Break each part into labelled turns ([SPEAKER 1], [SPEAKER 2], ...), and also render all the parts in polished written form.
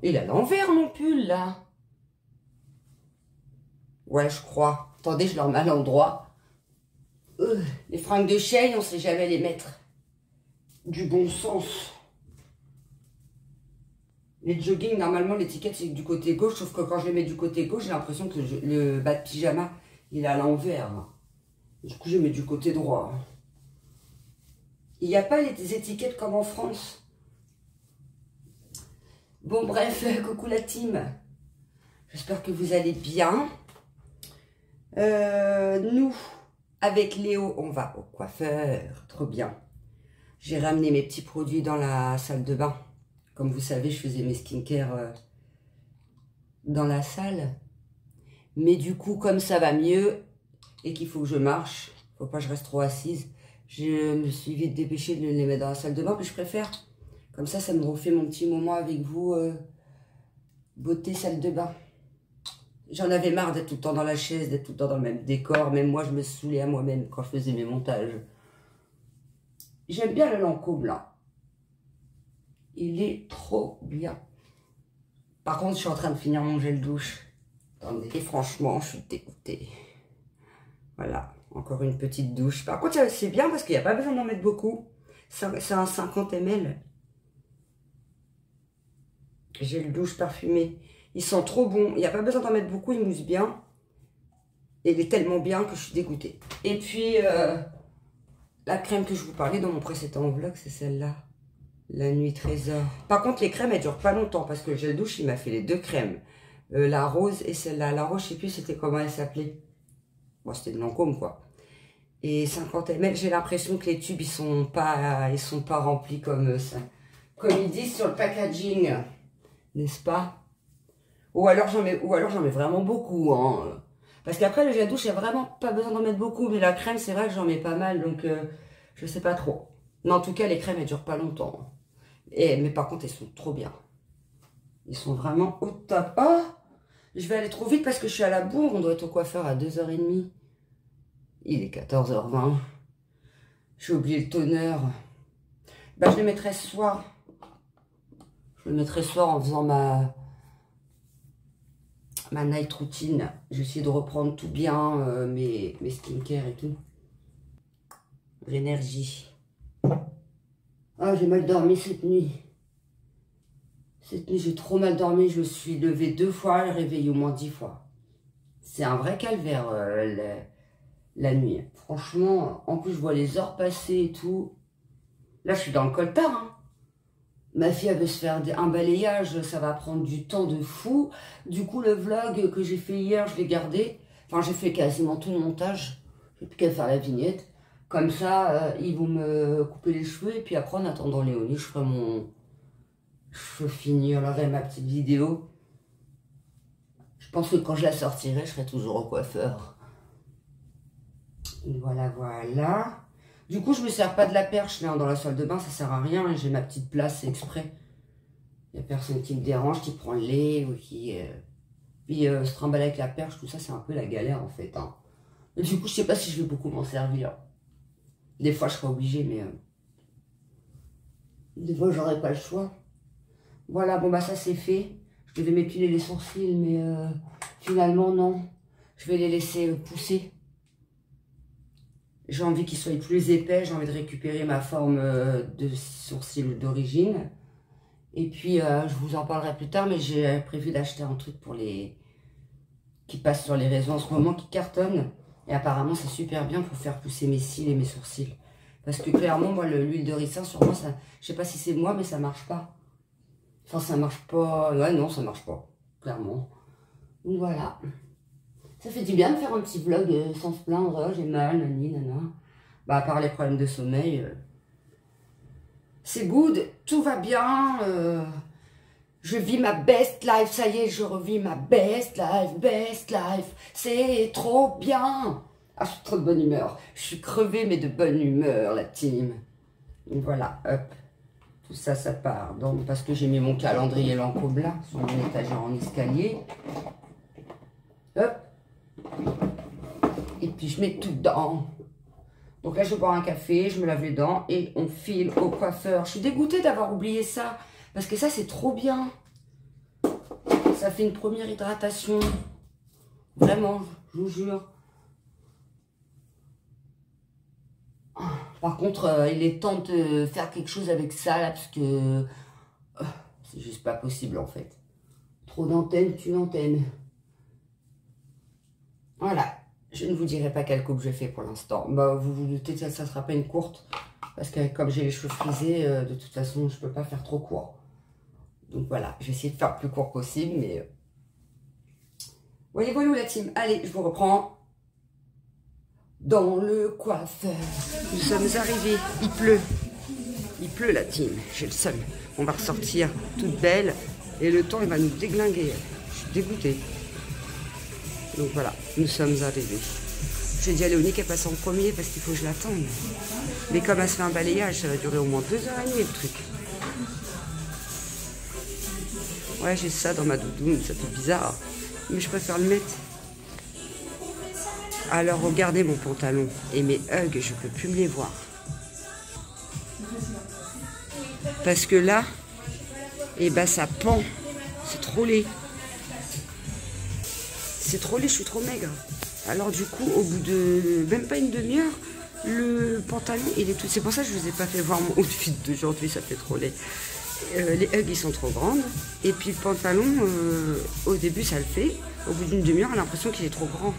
[SPEAKER 1] il est à l'envers mon pull là. Ouais, je crois. Attendez, je le remets à l'endroit. Les fringues de Shein, on sait jamais les mettre. Du bon sens. Les jogging, normalement, l'étiquette, c'est du côté gauche. Sauf que quand je les mets du côté gauche, j'ai l'impression que le bas de pyjama, il est à l'envers. Du coup, je mets du côté droit. Il n'y a pas les étiquettes comme en France. Bon, bref, coucou la team. J'espère que vous allez bien. Nous, avec Léo, on va au coiffeur. Trop bien. J'ai ramené mes petits produits dans la salle de bain. Comme vous savez, je faisais mes skincare dans la salle. Mais du coup, comme ça va mieux et qu'il faut que je marche, faut pas que je reste trop assise, je me suis vite dépêchée de les mettre dans la salle de bain. Mais je préfère. Comme ça me refait mon petit moment avec vous. Beauté salle de bain. J'en avais marre d'être tout le temps dans la chaise, d'être tout le temps dans le même décor. Même moi, je me saoulais à moi-même quand je faisais mes montages. J'aime bien le Lancôme là. Il est trop bien. Par contre, je suis en train de finir mon gel douche. Attendez. Et franchement, je suis dégoûtée. Voilà, encore une petite douche. Par contre, c'est bien parce qu'il n'y a pas besoin d'en mettre beaucoup. C'est un 50 ml. Gel douche parfumé. Ils sont trop bons. Il n'y a pas besoin d'en mettre beaucoup, ils moussent bien. Et il est tellement bien que je suis dégoûtée. Et puis, la crème que je vous parlais dans mon précédent vlog, c'est celle-là. La nuit trésor. Par contre, les crèmes, elles durent pas longtemps parce que le gel douche, il m'a fait les deux crèmes. La rose et celle-là. La rose, je sais plus c'était comment elle s'appelait. Bon, c'était de Lancôme, quoi. Et 50 ml, j'ai l'impression que les tubes, ils sont pas remplis comme ça. Comme ils disent sur le packaging. N'est-ce pas? Ou alors j'en mets vraiment beaucoup, hein. Parce qu'après, le gel douche, il n'y a vraiment pas besoin d'en mettre beaucoup. Mais la crème, c'est vrai que j'en mets pas mal. Donc, je sais pas trop. Mais en tout cas, les crèmes, elles durent pas longtemps. Mais par contre, elles sont trop bien. Ils sont vraiment au top. Oh, je vais aller trop vite parce que je suis à la bourre. On doit être au coiffeur à 2h30. Il est 14h20. J'ai oublié le toner. Bah, je le mettrai ce soir. Je le mettrai ce soir en faisant ma night routine. Je vais essayer de reprendre tout bien, mes skincare et tout. L'énergie. Ah, j'ai mal dormi cette nuit. Cette nuit, j'ai trop mal dormi. Je me suis levée 2 fois et réveillée au moins 10 fois. C'est un vrai calvaire, la nuit. Franchement, en plus, je vois les heures passer et tout. Là, je suis dans le coltard, hein. Ma fille, elle veut se faire un balayage. Ça va prendre du temps de fou. Du coup, le vlog que j'ai fait hier, je l'ai gardé. Enfin, j'ai fait quasiment tout le montage. J'ai plus qu'à faire la vignette. Comme ça, ils vont me couper les cheveux. Et puis après, en attendant Léonie, je ferai je finirai ma petite vidéo. Je pense que quand je la sortirai, je serai toujours au coiffeur. Voilà, voilà. Du coup, je me sers pas de la perche là, dans la salle de bain. Ça sert à rien. J'ai ma petite place exprès. Il n'y a personne qui me dérange, qui prend le lait ou qui... Puis se trimballer avec la perche, tout ça, c'est un peu la galère en fait, hein. Et du coup, je sais pas si je vais beaucoup m'en servir. Des fois, je serai obligée, mais... des fois, j'aurai pas le choix. Voilà, bon, bah ça, c'est fait. Je devais m'épiler les sourcils, mais finalement, non. Je vais les laisser pousser. J'ai envie qu'ils soient plus épais. J'ai envie de récupérer ma forme de sourcil d'origine. Et puis, je vous en parlerai plus tard, mais j'ai prévu d'acheter un truc pour les... qui passe sur les réseaux en ce moment, qui cartonne. Et apparemment, c'est super bien pour faire pousser mes cils et mes sourcils. Parce que clairement, moi, l'huile de ricin, sur moi, ça, je sais pas si c'est moi, mais ça marche pas. Enfin, ça marche pas. Ouais, non, ça marche pas. Clairement. Donc voilà. Ça fait du bien de faire un petit vlog sans se plaindre. Oh, j'ai mal, nani, nana. Bah, à part les problèmes de sommeil. C'est good. Tout va bien. Je vis ma best life, ça y est, je revis ma best life, c'est trop bien. Ah, je suis trop de bonne humeur, je suis crevée mais de bonne humeur, la team. Donc voilà, hop, tout ça, ça part. Donc, parce que j'ai mis mon calendrier Lancôme là, sur mon étagère en escalier. Hop. Et puis je mets tout dedans. Donc là, je bois un café, je me lave les dents et on file au coiffeur. Je suis dégoûtée d'avoir oublié ça. Parce que ça, c'est trop bien. ça fait une première hydratation. Vraiment, je vous jure. Par contre, il est temps de faire quelque chose avec ça, là, parce que c'est juste pas possible, en fait. Trop d'antennes, tue l'antenne. Voilà. Je ne vous dirai pas quelle coupe je fais pour l'instant. Bah, vous vous doutez que ça ne sera pas une courte. Parce que comme j'ai les cheveux frisés, de toute façon, je ne peux pas faire trop court. Donc voilà, je vais essayer de faire le plus court possible, mais... Voyez-vous la team. Allez, je vous reprends dans le coiffeur. Nous sommes arrivés, il pleut. Il pleut la team, j'ai le seum. On va ressortir toute belle et le temps il va nous déglinguer. Je suis dégoûtée. Donc voilà, nous sommes arrivés. J'ai dit à Léonie qu'elle passe en premier parce qu'il faut que je l'attende. Mais comme elle se fait un balayage, ça va durer au moins 2h30 le truc. Ouais, j'ai ça dans ma doudoune, ça fait bizarre. Mais je préfère le mettre. Alors regardez mon pantalon et mes hugs, je peux plus me les voir. Parce que là, et ben ça pend. C'est trop laid. C'est trop laid, je suis trop maigre. Alors du coup, au bout de même pas une demi-heure, le pantalon, il est tout... C'est pour ça que je vous ai pas fait voir mon outfit d'aujourd'hui, ça fait trop laid. Les hugs, ils sont trop grandes. Et puis le pantalon, au début, ça le fait. Au bout d'une demi-heure, on a l'impression qu'il est trop grand.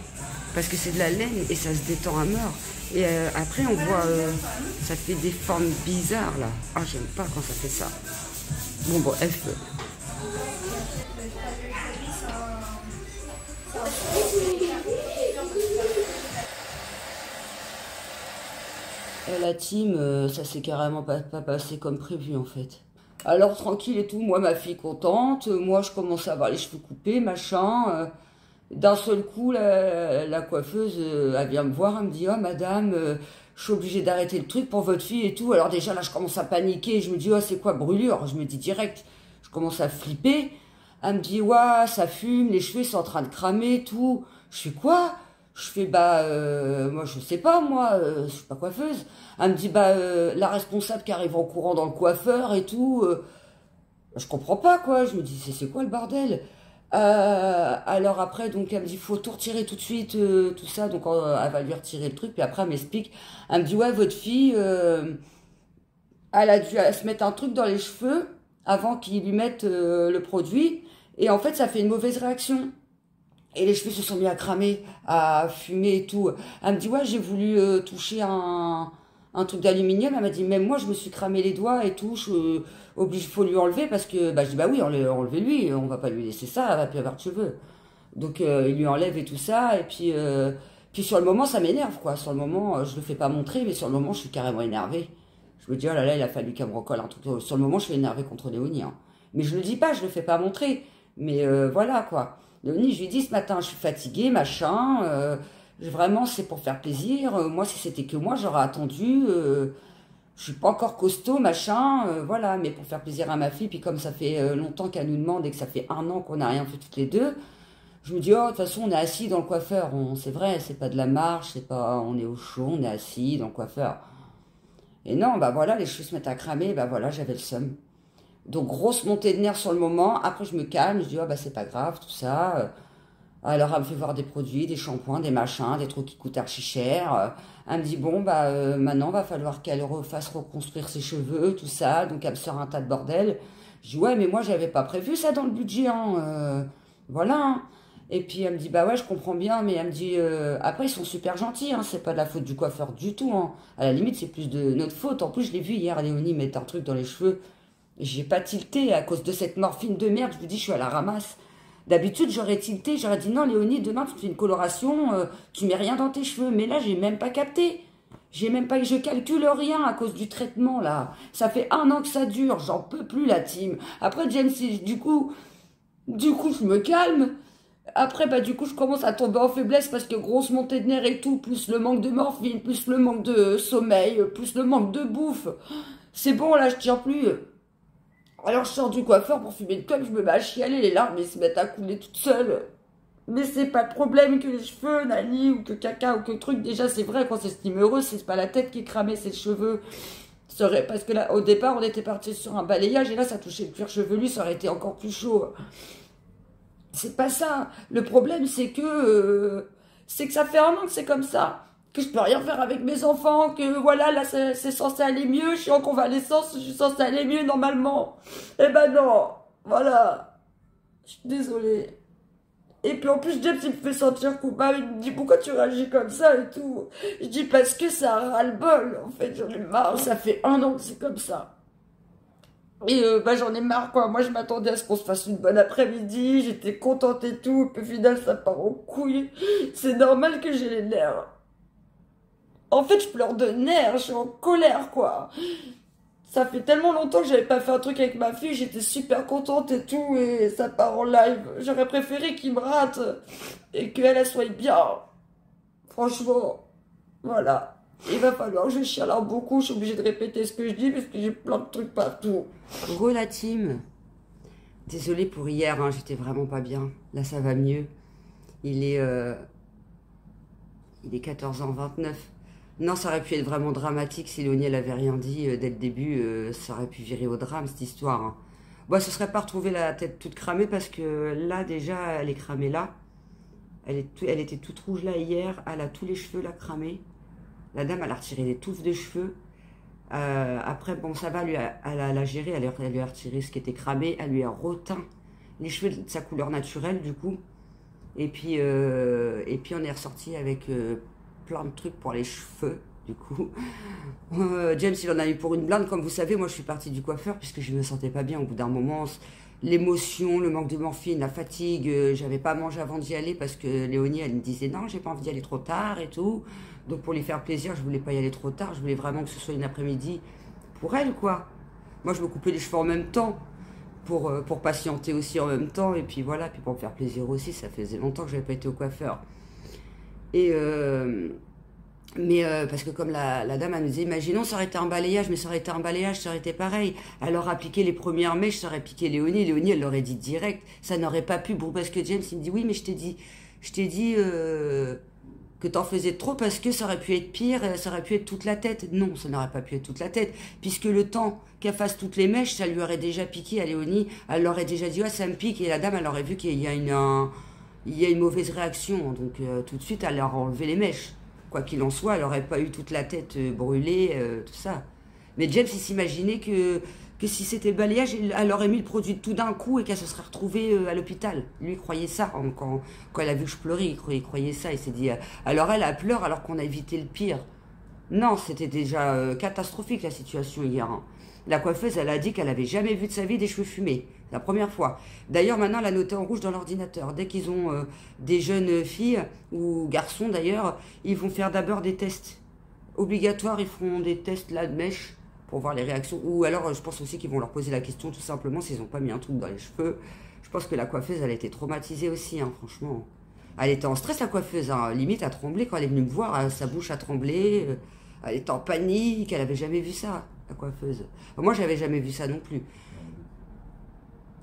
[SPEAKER 1] Parce que c'est de la laine et ça se détend à mort. Et après, on voit, ça fait des formes bizarres, là. Ah, j'aime pas quand ça fait ça. Bon, F. Et la team, ça s'est carrément pas passé comme prévu, en fait. Alors, tranquille et tout, moi, ma fille contente. Moi, je commence à avoir les cheveux coupés, machin. D'un seul coup, la coiffeuse, elle vient me voir, elle me dit « Oh, madame, je suis obligée d'arrêter le truc pour votre fille et tout. » Alors déjà, là, je commence à paniquer. Je me dis « Oh, c'est quoi, brûlure ?» Je me dis direct. Je commence à flipper. Elle me dit « Ouais, ça fume, les cheveux sont en train de cramer, tout. » Je fais « Quoi ?» Je fais « Bah, moi, je sais pas, moi, je suis pas coiffeuse. » Elle me dit « Bah, la responsable qui arrive en courant dans le coiffeur et tout. Je comprends pas, quoi. Je me dis « C'est quoi le bordel ?» Alors après, donc elle me dit faut tout retirer tout de suite, tout ça, donc elle va lui retirer le truc, puis après elle m'explique, elle me dit ouais votre fille, elle a dû se mettre un truc dans les cheveux avant qu'ils lui mettent le produit, et en fait ça fait une mauvaise réaction, et les cheveux se sont mis à cramer, à fumer et tout. Elle me dit ouais j'ai voulu toucher un truc d'aluminium, elle m'a dit même moi je me suis cramé les doigts et tout, obligé, faut lui enlever parce que, bah je dis bah oui, enlevez-lui, on va pas lui laisser ça, elle va plus avoir de cheveux. Donc il lui enlève et tout ça, et puis sur le moment ça m'énerve quoi, sur le moment je le fais pas montrer, mais sur le moment je suis carrément énervée. Je me dis oh là là, il a fallu qu'elle me recolle un truc, sur le moment je suis énervée contre Léonie, hein. Mais je le dis pas, je le fais pas montrer, mais voilà quoi. Léonie, je lui dis ce matin je suis fatiguée, machin, vraiment c'est pour faire plaisir, moi si c'était que moi j'aurais attendu... je suis pas encore costaud, machin, voilà, mais pour faire plaisir à ma fille, puis comme ça fait longtemps qu'elle nous demande et que ça fait 1 an qu'on n'a rien fait toutes les deux, je me dis, oh, de toute façon, on est assis dans le coiffeur, c'est vrai, c'est pas de la marche, c'est pas, on est au chaud, on est assis dans le coiffeur. Et non, bah voilà, les cheveux se mettent à cramer, bah voilà, j'avais le seum. Donc, grosse montée de nerfs sur le moment, après je me calme, je dis, oh, bah c'est pas grave, tout ça. Alors, elle me fait voir des produits, des shampoings, des machins, des trucs qui coûtent archi cher. Elle me dit, bon, bah, maintenant, va falloir qu'elle refasse reconstruire ses cheveux, tout ça. Donc, elle me sort un tas de bordel. Je dis, ouais, mais moi, j'avais pas prévu ça dans le budget, hein. Voilà, hein. Et puis, elle me dit, bah ouais, je comprends bien, mais elle me dit, après, ils sont super gentils, hein. C'est pas de la faute du coiffeur du tout, hein. À la limite, c'est plus de notre faute. En plus, je l'ai vu hier, Léonie mettre un truc dans les cheveux. J'ai pas tilté à cause de cette morphine de merde. Je me dis, je suis à la ramasse. D'habitude, j'aurais tilté, j'aurais dit non, Léonie, demain, tu fais une coloration, tu mets rien dans tes cheveux. Mais là, j'ai même pas capté. J'ai même pas, je calcule rien à cause du traitement, là. Ça fait 1 an que ça dure, j'en peux plus, la team. Après, James, du coup, je me calme. Après, bah, du coup, je commence à tomber en faiblesse parce que grosse montée de nerfs et tout, plus le manque de morphine, plus le manque de sommeil, plus le manque de bouffe. C'est bon, là, je tiens plus. Alors je sors du coiffeur pour fumer une clope, je me mets à chialer, les larmes elles se mettent à couler toutes seules. Mais c'est pas le problème que les cheveux, Nani, ou que caca, ou que truc. Déjà c'est vrai, quand on s'estime heureux, c'est pas la tête qui est cramée, c'est les cheveux. Parce que là, au départ, on était parti sur un balayage, et là ça touchait le cuir chevelu, ça aurait été encore plus chaud.
[SPEAKER 2] C'est pas ça. Le problème, c'est que ça fait 1 an que c'est comme ça. Que je peux rien faire avec mes enfants. Que voilà, là, c'est censé aller mieux. Je suis en convalescence. Je suis censé aller mieux normalement. Eh ben non. Voilà. Je suis désolée. Et puis en plus, James, il me fait sentir coupable. Il me dit pourquoi tu réagis comme ça et tout. Je dis parce que ça ras-le-bol. En fait, j'en ai marre. Ça fait 1 an que c'est comme ça. Et bah, j'en ai marre, quoi. Moi, je m'attendais à ce qu'on se fasse une bonne après-midi. J'étais contente et tout. Puis au final, ça part en couille. C'est normal que j'ai les nerfs. En fait, je pleure de nerfs. Je suis en colère, quoi. Ça fait tellement longtemps que j'avais pas fait un truc avec ma fille. J'étais super contente et tout. Et ça part en live. J'aurais préféré qu'il me rate. Et qu'elle elle soit bien. Franchement. Voilà. Il va falloir que je chiale beaucoup. Je suis obligée de répéter ce que je dis parce que j'ai plein de trucs partout.
[SPEAKER 1] Re la team. Désolée pour hier, hein, j'étais vraiment pas bien. Là, ça va mieux. Il est 14h29. Non, ça aurait pu être vraiment dramatique si Léonie, elle avait rien dit dès le début. Ça aurait pu virer au drame, cette histoire. Hein. Bon, ce serait pas retrouver la tête toute cramée parce que là, déjà, elle est cramée là. Elle était toute rouge là hier. Elle a tous les cheveux là cramés. La dame, elle a retiré des touffes de cheveux. Après, bon, ça va, elle a géré. Elle lui a retiré ce qui était cramé. Elle lui a reteint les cheveux de sa couleur naturelle, du coup. Et puis on est ressorti avec plein de trucs pour les cheveux, du coup. James, il en a eu pour une blinde. Comme vous savez, moi, je suis partie du coiffeur puisque je me sentais pas bien au bout d'un moment. L'émotion, le manque de morphine, la fatigue. J'avais pas mangé avant d'y aller parce que Léonie, elle me disait non, j'ai pas envie d'y aller trop tard et tout. Donc pour lui faire plaisir, je voulais pas y aller trop tard. Je voulais vraiment que ce soit une après-midi pour elle, quoi. Moi, je me coupais les cheveux en même temps pour patienter aussi en même temps. Et puis voilà, puis pour me faire plaisir aussi. Ça faisait longtemps que j'avais pas été au coiffeur. Et parce que comme la dame, elle nous disait, imaginons, ça aurait été un balayage, mais ça aurait été un balayage, ça aurait été pareil. Elle aurait appliqué les premières mèches, ça aurait piqué Léonie. Léonie, elle l'aurait dit direct. Ça n'aurait pas pu. Bon, parce que James, il me dit, oui, mais je t'ai dit que t'en faisais trop parce que ça aurait pu être pire, ça aurait pu être toute la tête. Non, ça n'aurait pas pu être toute la tête, puisque le temps qu'elle fasse toutes les mèches, ça lui aurait déjà piqué à Léonie. Elle leur aurait déjà dit, ouais, ça me pique, et la dame, elle aurait vu qu'il y a une mauvaise réaction. Donc tout de suite, elle leur a enlevé les mèches. Quoi qu'il en soit, elle n'aurait pas eu toute la tête brûlée, tout ça. Mais James, il s'imaginait que si c'était le balayage, elle aurait mis le produit tout d'un coup et qu'elle se serait retrouvée à l'hôpital. Lui, il croyait ça. Quand elle a vu que je pleurais, il croyait ça. Il s'est dit, alors elle pleure alors qu'on a évité le pire. Non, c'était déjà catastrophique la situation hier. Hein. La coiffeuse, elle a dit qu'elle avait jamais vu de sa vie des cheveux fumés. C'est la première fois. D'ailleurs, maintenant, elle a noté en rouge dans l'ordinateur. Dès qu'ils ont des jeunes filles, ou garçons d'ailleurs, ils vont faire d'abord des tests obligatoires. Ils feront des tests là de mèche pour voir les réactions. Ou alors, je pense aussi qu'ils vont leur poser la question tout simplement s'ils n'ont pas mis un truc dans les cheveux. Je pense que la coiffeuse, elle a été traumatisée aussi, hein, franchement. Elle était en stress, la coiffeuse. Hein. Limite, à trembler quand elle est venue me voir. Sa bouche a tremblé. Elle était en panique. Elle avait jamais vu ça, la coiffeuse. Moi, j'avais jamais vu ça non plus.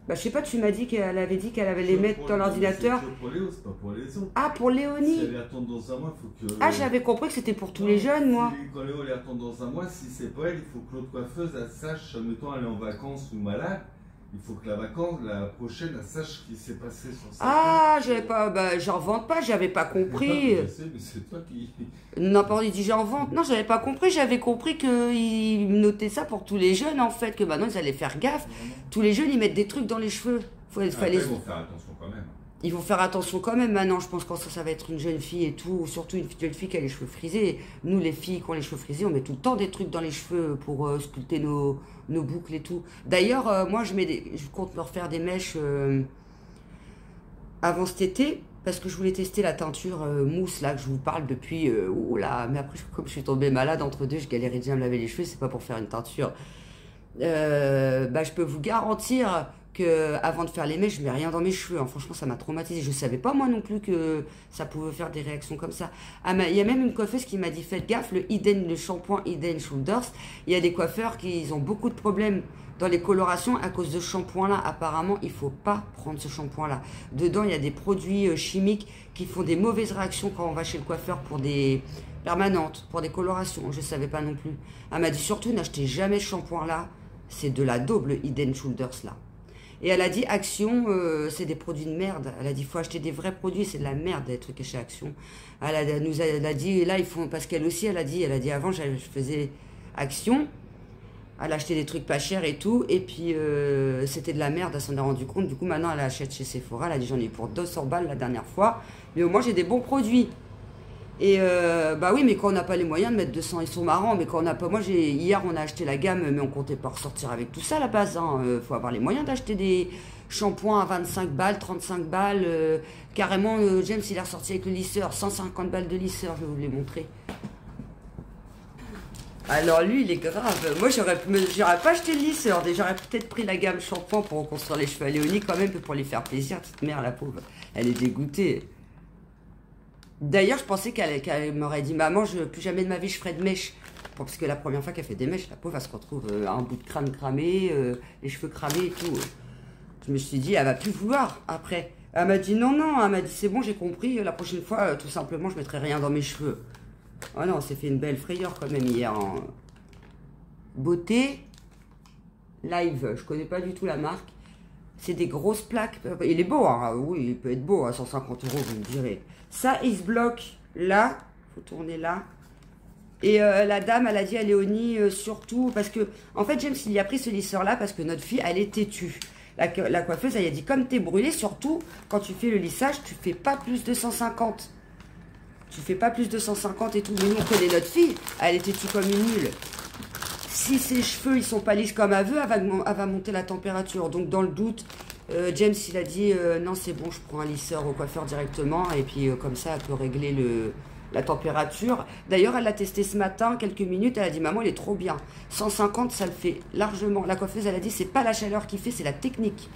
[SPEAKER 1] Bah, je sais pas, tu m'as dit qu'elle avait dit qu'elle allait les mettre dans l'ordinateur.
[SPEAKER 3] C'est pour Léo, c'est pas pour les autres.
[SPEAKER 1] Ah, pour Léonie.
[SPEAKER 3] Si elle les retourne dans un mois, il faut que.
[SPEAKER 1] Ah, j'avais compris que c'était pour tous les jeunes, moi.
[SPEAKER 3] Quand Léo les retourne dans un mois, si c'est pas elle, il faut que l'autre coiffeuse, elle sache, mettons, elle est en vacances ou malade. Il faut que la prochaine, elle sache ce qui s'est passé sur sa
[SPEAKER 1] Ah,
[SPEAKER 3] tête.
[SPEAKER 1] j'avais pas. Bah, j'en vante pas, j'avais pas compris.
[SPEAKER 3] Je sais, mais c'est toi qui.
[SPEAKER 1] Non, pas dit j'en vante. Non, j'avais pas compris. J'avais compris qu'ils notaient ça pour tous les jeunes, en fait. Que maintenant, ils allaient faire gaffe. Tous les jeunes, ils mettent des trucs dans les cheveux.
[SPEAKER 3] Après, ils vont faire attention quand même.
[SPEAKER 1] Ils vont faire attention quand même maintenant, je pense, quand ça va être une jeune fille et tout, surtout une jeune fille qui a les cheveux frisés. Nous, les filles qui ont les cheveux frisés, on met tout le temps des trucs dans les cheveux pour sculpter nos boucles et tout. D'ailleurs, moi, je compte me refaire des mèches avant cet été, parce que je voulais tester la teinture mousse, là, que je vous parle depuis... là, mais après, comme je suis tombée malade entre deux, je galérais déjà à me laver les cheveux, c'est pas pour faire une teinture. Je peux vous garantir que avant de faire les mèches, je mets rien dans mes cheveux. Hein. Franchement, ça m'a traumatisé. Je savais pas moi non plus que ça pouvait faire des réactions comme ça. Ah, il y a même une coiffeuse qui m'a dit faites gaffe, le shampoing Head & Shoulders. Il y a des coiffeurs qui ont beaucoup de problèmes dans les colorations à cause de ce shampoing-là. Apparemment, il faut pas prendre ce shampoing-là. Dedans, il y a des produits chimiques qui font des mauvaises réactions quand on va chez le coiffeur pour des permanentes, pour des colorations. Je savais pas non plus. Elle m'a dit surtout n'achetez jamais ce shampoing-là. C'est de la daube, le Head & Shoulders là. Et elle a dit Action, c'est des produits de merde. Elle a dit faut acheter des vrais produits, c'est de la merde des trucs chez Action. Elle a dit là ils font parce qu'elle aussi elle a dit avant je faisais Action. Elle a acheté des trucs pas chers et tout, et puis c'était de la merde, elle s'en est rendu compte. Du coup maintenant elle achète chez Sephora, elle a dit j'en ai eu pour 200 balles la dernière fois, mais au moins j'ai des bons produits. Et bah oui, mais quand on n'a pas les moyens de mettre 200, ils sont marrants, mais quand on n'a pas, hier on a acheté la gamme, mais on comptait pas ressortir avec tout ça à la base, hein. Faut avoir les moyens d'acheter des shampoings à 25 balles, 35 balles, carrément James il est ressorti avec le lisseur, 150 balles de lisseur, je vais vous les montrer. Alors lui il est grave, moi j'aurais pas acheté le lisseur, j'aurais peut-être pris la gamme shampoing pour reconstruire les cheveux à Léonie quand même, pour lui faire plaisir, petite mère la pauvre, elle est dégoûtée. D'ailleurs, je pensais qu'elle m'aurait dit, maman, plus jamais de ma vie, je ferai de mèches. Bon, parce que la première fois qu'elle fait des mèches, la pauvre, elle se retrouve un bout de crâne cramé, les cheveux cramés et tout. Je me suis dit, elle va plus vouloir après. Elle m'a dit, non, elle m'a dit, c'est bon, j'ai compris, la prochaine fois, tout simplement, je mettrai rien dans mes cheveux. Oh non, on s'est fait une belle frayeur quand même hier. Hein. Beauté Live, je connais pas du tout la marque. C'est des grosses plaques. Il est beau, hein. Oui, il peut être beau à 150 €, vous me direz. Ça, il se bloque là. Il faut tourner là. Et la dame, elle a dit à Léonie, surtout, parce que, en fait, James, il y a pris ce lisseur-là parce que notre fille, elle est têtue. La coiffeuse, elle a dit, comme t'es brûlée, surtout, quand tu fais le lissage, tu fais pas plus de 150. Tu fais pas plus de 150 et tout. Mais nous, on connaît notre fille, elle est têtue comme une mule. Si ses cheveux, ils sont pas lisses comme elle veut, elle va monter la température. Donc, dans le doute, James, il a dit, non, c'est bon, je prends un lisseur au coiffeur directement. Et puis, comme ça, elle peut régler la température. D'ailleurs, elle l'a testé ce matin, quelques minutes. Elle a dit, maman, il est trop bien. 150, ça le fait largement. La coiffeuse, elle a dit, c'est pas la chaleur qui fait, c'est la technique.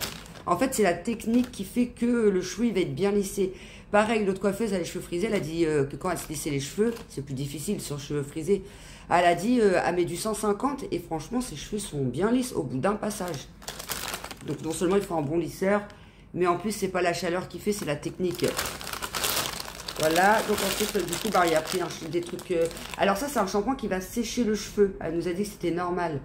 [SPEAKER 1] En fait, c'est la technique qui fait que le cheveu, il va être bien lissé. Pareil, l'autre coiffeuse, elle a les cheveux frisés. Elle a dit que quand elle se lissait les cheveux, c'est plus difficile sur cheveux frisés. Elle a dit, elle met du 150 et franchement, ses cheveux sont bien lisses au bout d'un passage. Donc, non seulement il faut un bon lisseur, mais en plus, c'est pas la chaleur qui fait, c'est la technique. Voilà, donc ensuite, du coup, bah, il a pris des trucs... Alors ça, c'est un shampoing qui va sécher le cheveu. Elle nous a dit que c'était normal.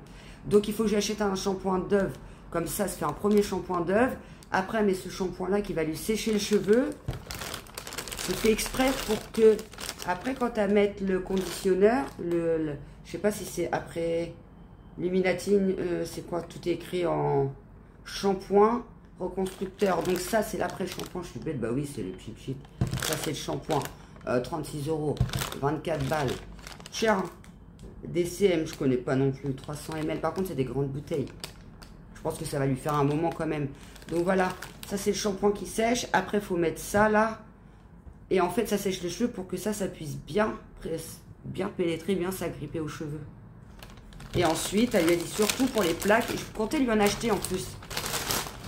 [SPEAKER 1] Donc, il faut que j'achète un shampoing d'œuf. Comme ça se fait un premier shampoing d'œuf. Après, elle met ce shampoing-là qui va lui sécher le cheveu. Je fais exprès pour que... Après, quand elle met le conditionneur, je sais pas si c'est après Luminatine, c'est quoi? Tout est écrit en shampoing reconstructeur. Donc ça, c'est l'après-shampoing. Je suis bête, bah oui, c'est le cheap shit. Ça, c'est le shampoing. 36 €, 24 balles. Cher, hein. DCM, je connais pas non plus. 300 ml. Par contre, c'est des grandes bouteilles. Je pense que ça va lui faire un moment quand même. Donc voilà, ça, c'est le shampoing qui sèche. Après, il faut mettre ça là. Et en fait, ça sèche les cheveux pour que ça puisse bien pénétrer, bien s'agripper aux cheveux. Et ensuite, elle lui a dit surtout pour les plaques. Et je comptais lui en acheter en plus.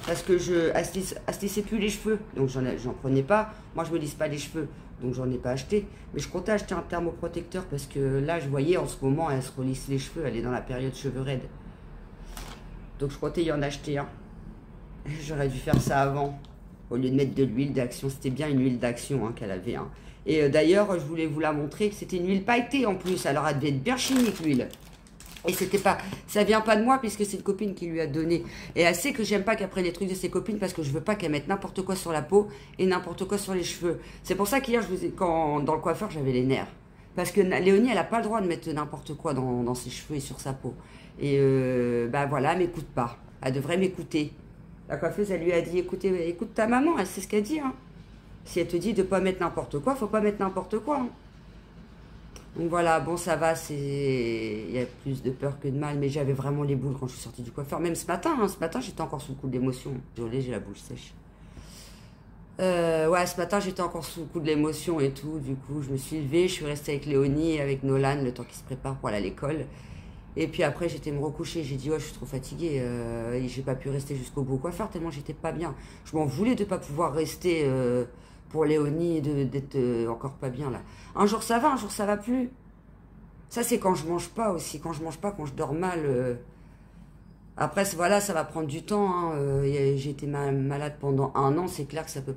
[SPEAKER 1] Parce que elle se lissait plus les cheveux. Donc, j'en prenais pas. Moi, je me lisse pas les cheveux. Donc, j'en ai pas acheté. Mais je comptais acheter un thermoprotecteur. Parce que là, je voyais en ce moment, elle se relisse les cheveux. Elle est dans la période cheveux raides. Donc, je comptais y en acheter un. J'aurais dû faire ça avant. Au lieu de mettre de l'huile d'Action, c'était bien une huile d'Action qu'elle avait. Hein. Et d'ailleurs, je voulais vous la montrer, que c'était une huile pailletée en plus. Alors, elle devait être bien chimique, l'huile. Et c'était pas, ça vient pas de moi, puisque c'est une copine qui lui a donné. Et elle sait que j'aime pas qu'elle prenne les trucs de ses copines, parce que je veux pas qu'elle mette n'importe quoi sur la peau et n'importe quoi sur les cheveux. C'est pour ça qu'hier, dans le coiffeur, j'avais les nerfs. Parce que Léonie, elle a pas le droit de mettre n'importe quoi dans ses cheveux et sur sa peau. Et bah voilà, elle m'écoute pas. Elle devrait m'écouter. La coiffeuse, elle lui a dit, écoute ta maman, elle sait ce qu'elle dit. Hein. Si elle te dit de pas mettre n'importe quoi, faut pas mettre n'importe quoi. Hein. Donc voilà, bon, ça va, il y a plus de peur que de mal, mais j'avais vraiment les boules quand je suis sortie du coiffeur. Même ce matin, j'étais encore sous le coup de l'émotion. Désolée, j'ai la bouche sèche. Ouais, ce matin, j'étais encore sous le coup de l'émotion et tout. Du coup, je me suis levée, je suis restée avec Léonie et avec Nolan, le temps qu'ils se préparent pour aller à l'école. Et puis après, j'étais me recoucher. J'ai dit, ouais, je suis trop fatiguée. Et j'ai pas pu rester jusqu'au bout au coiffeur tellement j'étais pas bien. Je m'en voulais de pas pouvoir rester pour Léonie et d'être encore pas bien là. Un jour ça va plus. Ça, c'est quand je mange pas aussi. Quand je mange pas, quand je dors mal. Après, voilà, ça va prendre du temps. Hein. J'ai été malade pendant 1 an. C'est clair que ça peut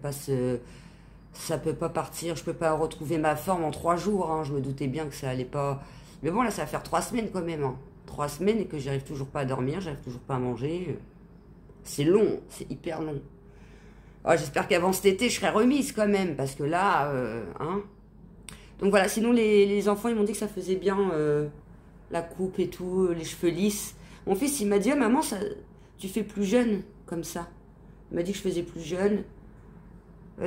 [SPEAKER 1] pas partir. Je peux pas retrouver ma forme en 3 jours. Hein. Je me doutais bien que ça allait pas. Mais bon, là, ça va faire 3 semaines quand même. Hein. 3 semaines et que j'arrive toujours pas à dormir, j'arrive toujours pas à manger. C'est long, c'est hyper long. Oh, j'espère qu'avant cet été, je serai remise quand même, parce que là, hein. Donc voilà, sinon les enfants, ils m'ont dit que ça faisait bien la coupe et tout, les cheveux lisses. Mon fils, il m'a dit, ah, maman, ça, tu fais plus jeune, comme ça. Il m'a dit que je faisais plus jeune.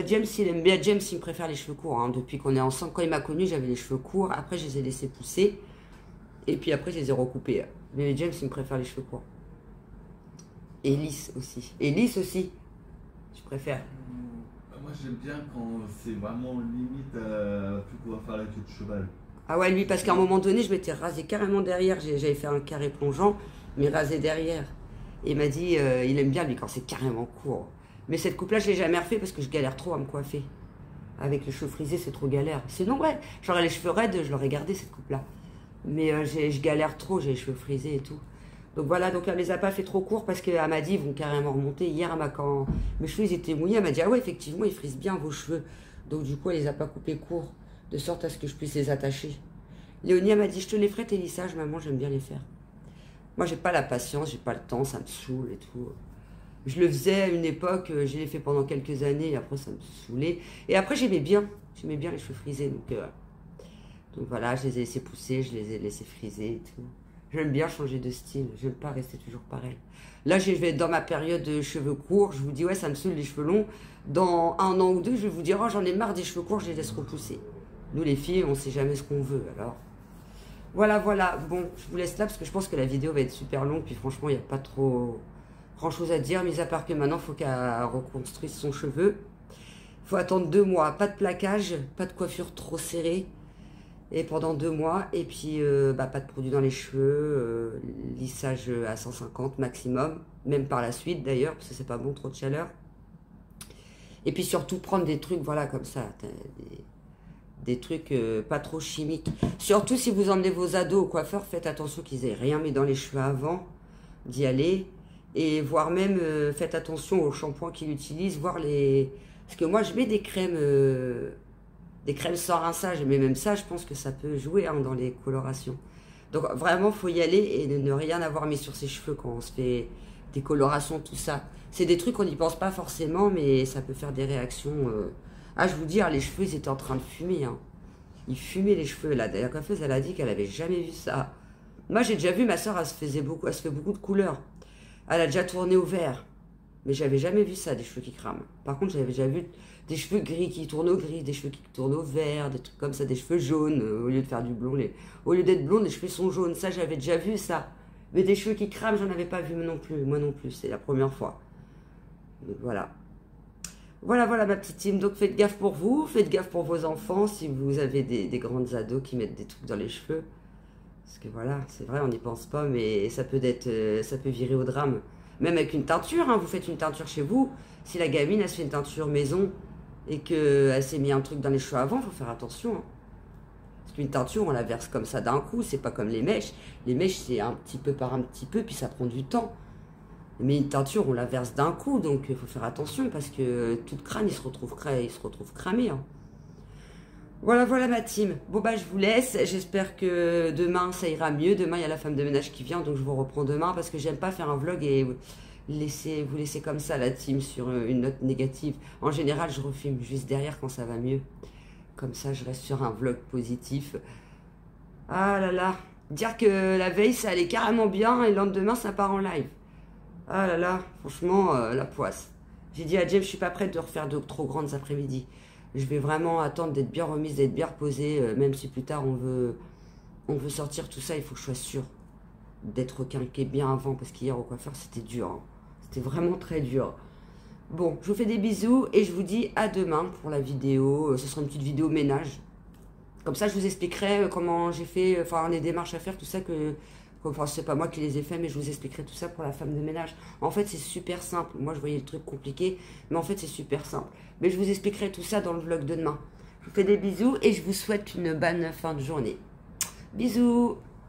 [SPEAKER 1] James, il aime bien. James, il me préfère les cheveux courts, hein. Depuis qu'on est ensemble, quand il m'a connu, j'avais les cheveux courts. Après, je les ai laissés pousser. Et puis après, je les ai recoupés. Mais James, il me préfère les cheveux courts. Et lisses aussi. Et lisses aussi. Je préfère.
[SPEAKER 3] Moi j'aime bien quand c'est vraiment limite plus pouvoir faire la queue de cheval.
[SPEAKER 1] Ah ouais, lui, parce qu'à un moment donné, je m'étais rasé carrément derrière. J'avais fait un carré plongeant, mais rasé derrière. Et il m'a dit, il aime bien lui quand c'est carrément court. Mais cette coupe-là, je l'ai jamais refait parce que je galère trop à me coiffer. Avec les cheveux frisés, c'est trop galère. Sinon, ouais, j'aurais les cheveux raides, je l'aurais gardé cette coupe-là. Mais je galère trop, j'ai les cheveux frisés et tout. Donc voilà, donc elle les a pas fait trop courts parce qu'elle m'a dit ils vont carrément remonter. Hier, quand mes cheveux ils étaient mouillés, elle m'a dit ah ouais, effectivement, ils frisent bien vos cheveux. Donc du coup, elle les a pas coupés courts, de sorte à ce que je puisse les attacher. Léonie, elle m'a dit je te les ferai tes lissages, maman, j'aime bien les faire. Moi, j'ai pas la patience, j'ai pas le temps, ça me saoule et tout. Je le faisais à une époque, je l'ai fait pendant quelques années, et après ça me saoulait. Et après, j'aimais bien les cheveux frisés. Donc voilà, je les ai laissés pousser, je les ai laissés friser et tout. J'aime bien changer de style, j'aime pas rester toujours pareil. Là, je vais être dans ma période de cheveux courts, je vous dis, ouais, ça me saoule les cheveux longs. Dans 1 an ou 2, je vais vous dire, oh, j'en ai marre des cheveux courts, je les laisse repousser. Nous, les filles, on sait jamais ce qu'on veut, alors. Voilà. Bon, je vous laisse là, parce que je pense que la vidéo va être super longue, puis franchement, il n'y a pas trop grand-chose à dire, mis à part que maintenant, il faut qu'elle reconstruise son cheveu. Il faut attendre 2 mois, pas de plaquage, pas de coiffure trop serrée. Et pendant 2 mois, et puis pas de produit dans les cheveux, lissage à 150 maximum, même par la suite d'ailleurs, parce que c'est pas bon, trop de chaleur. Et puis surtout prendre des trucs, voilà, comme ça, des trucs pas trop chimiques. Surtout si vous emmenez vos ados au coiffeur, faites attention qu'ils aient rien mis dans les cheveux avant d'y aller. Et voire même, faites attention aux shampoings qu'ils utilisent, voir les... Parce que moi, je mets des crèmes sans rinçage, mais même ça, je pense que ça peut jouer hein, dans les colorations. Donc vraiment, il faut y aller et ne rien avoir mis sur ses cheveux quand on se fait des colorations, tout ça. C'est des trucs qu'on n'y pense pas forcément, mais ça peut faire des réactions. Ah, je vous dis, les cheveux, ils étaient en train de fumer. Hein. Ils fumaient les cheveux. La coiffeuse, elle a dit qu'elle avait jamais vu ça. Moi, j'ai déjà vu, ma soeur, elle se fait beaucoup de couleurs. Elle a déjà tourné au vert. Mais j'avais jamais vu ça, des cheveux qui crament. Par contre, j'avais déjà vu des cheveux gris qui tournent au gris, des cheveux qui tournent au vert, des trucs comme ça, des cheveux jaunes, au lieu de faire du blond. Au lieu d'être blond, les cheveux sont jaunes. Ça, j'avais déjà vu ça. Mais des cheveux qui crament, j'en avais pas vu non plus. Moi non plus, c'est la première fois. Donc voilà. Voilà ma petite team. Donc faites gaffe pour vous, faites gaffe pour vos enfants, si vous avez des grandes ados qui mettent des trucs dans les cheveux. Parce que voilà, c'est vrai, on n'y pense pas, mais ça peut virer au drame. Même avec une teinture, hein, vous faites une teinture chez vous. Si la gamine, elle se fait une teinture maison et qu'elle s'est mis un truc dans les cheveux avant, il faut faire attention. Hein. Parce qu'une teinture, on la verse comme ça d'un coup, c'est pas comme les mèches. Les mèches, c'est un petit peu par un petit peu, puis ça prend du temps. Mais une teinture, on la verse d'un coup, donc il faut faire attention parce que tout le crâne, il se retrouve cramé. Hein. Voilà ma team. Bon je vous laisse. J'espère que demain ça ira mieux. Demain il y a la femme de ménage qui vient, donc je vous reprends demain parce que j'aime pas faire un vlog et vous laisser comme ça la team sur une note négative. En général, je refilme juste derrière quand ça va mieux. Comme ça, je reste sur un vlog positif. Ah là là. Dire que la veille ça allait carrément bien et le lendemain ça part en live. Ah là là, franchement, la poisse. J'ai dit à James, je suis pas prête de refaire de trop grandes après-midi. Je vais vraiment attendre d'être bien remise, d'être bien reposée, même si plus tard on veut sortir tout ça, il faut que je sois sûre d'être requinquée bien avant, parce qu'hier au coiffeur c'était dur, hein. C'était vraiment très dur. Bon, je vous fais des bisous et je vous dis à demain pour la vidéo, ce sera une petite vidéo ménage. Comme ça je vous expliquerai comment j'ai fait, enfin les démarches à faire, tout ça enfin c'est pas moi qui les ai fait, mais je vous expliquerai tout ça pour la femme de ménage. En fait c'est super simple, moi je voyais le truc compliqué, mais en fait c'est super simple. Mais je vous expliquerai tout ça dans le vlog de demain. Je vous fais des bisous et je vous souhaite une bonne fin de journée. Bisous.